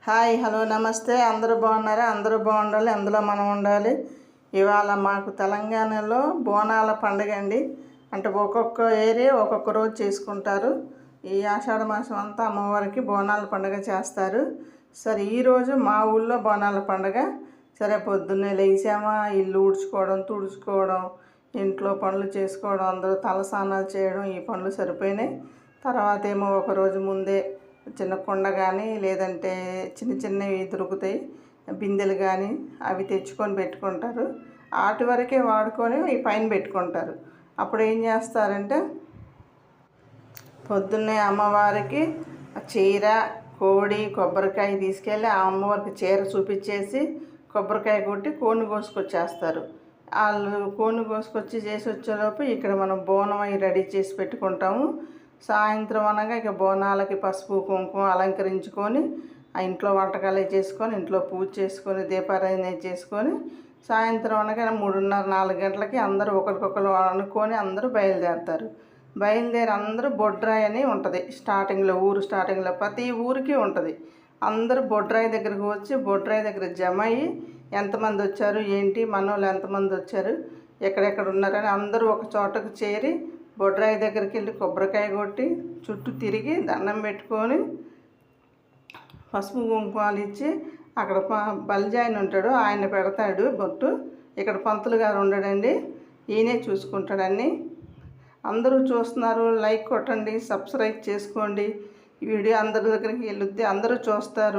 Hi hello నమస్తే. అందరూ బాగున్నారా? అందరూ బాగుండాలి, అందులో మనం ఉండాలి. ఇవాళ మాకు తెలంగాణలో బోనాల పండుగ అండి. అంటే ఒక్కొక్క ఏరియా ఒక్కొక్క రోజు చేసుకుంటారు. ఈ ఆషాఢ మాసం అంతా అమ్మవారికి బోనాల పండుగ చేస్తారు. సరే, ఈరోజు మా ఊళ్ళో బోనాల పండుగ. సరే, పొద్దున్నే లేచామా, ఇల్లు ఊడ్చుకోవడం, తుడుచుకోవడం, ఇంట్లో పనులు చేసుకోవడం, అందరూ తలస్నానాలు చేయడం, ఈ పనులు సరిపోయినాయి. తర్వాత ఏమో ఒకరోజు ముందే చిన్న కుండ కానీ లేదంటే చిన్న చిన్నవి దొరుకుతాయి బిందెలు కానీ అవి తెచ్చుకొని పెట్టుకుంటారు. వాటి వరకే వాడుకొని ఈ పైన పెట్టుకుంటారు. అప్పుడు ఏం చేస్తారంటే పొద్దున్నే అమ్మవారికి చీర, కోడి, కొబ్బరికాయ తీసుకెళ్ళి ఆ అమ్మవారికి చీర చూపించేసి కొబ్బరికాయ కొట్టి కోడిని కోసుకొచ్చేస్తారు. వాళ్ళు కోడిని కోసుకొచ్చి చేసి వచ్చేలోపు ఇక్కడ మనం బోనం అవి రెడీ చేసి పెట్టుకుంటాము. సాయంత్రం అనగా ఇక బోనాలకి పసుపు కుంకుమ అలంకరించుకొని ఆ ఇంట్లో వంటకాలు చేసుకొని ఇంట్లో పూజ చేసుకొని దీపారాధన చేసుకొని సాయంత్రం అనగా 3:30 4 గంటలకి అందరూ ఒకరికొకరు అనుకొని అందరూ బయలుదేరుతారు. బయలుదేరి అందరూ బొడ్రాయి అని ఉంటుంది స్టార్టింగ్లో, ఊరు స్టార్టింగ్లో ప్రతి ఊరికి ఉంటుంది. అందరూ బొడ్రాయి దగ్గరకు వచ్చి బొడ్రాయి దగ్గర జమ అయ్యి ఎంతమంది వచ్చారు ఏంటి, మనోళ్ళు ఎంతమంది వచ్చారు, ఎక్కడెక్కడ ఉన్నారని అందరూ ఒక చోటకు చేరి బొడ్రాయి దగ్గరికి వెళ్ళి కొబ్బరికాయ కొట్టి చుట్టూ తిరిగి దండం పెట్టుకొని పసుపు కుంకుమాలు ఇచ్చి అక్కడ బలిజాయన ఉంటాడు, ఆయన పెడతాడు బొట్టు. ఇక్కడ పంతులు గారు ఉండడండి, ఈయనే చూసుకుంటాడని. అందరూ చూస్తున్నారు, లైక్ కొట్టండి, సబ్స్క్రైబ్ చేసుకోండి. ఈ వీడియో అందరి దగ్గరికి వెళ్ళొద్ది, అందరూ చూస్తారు.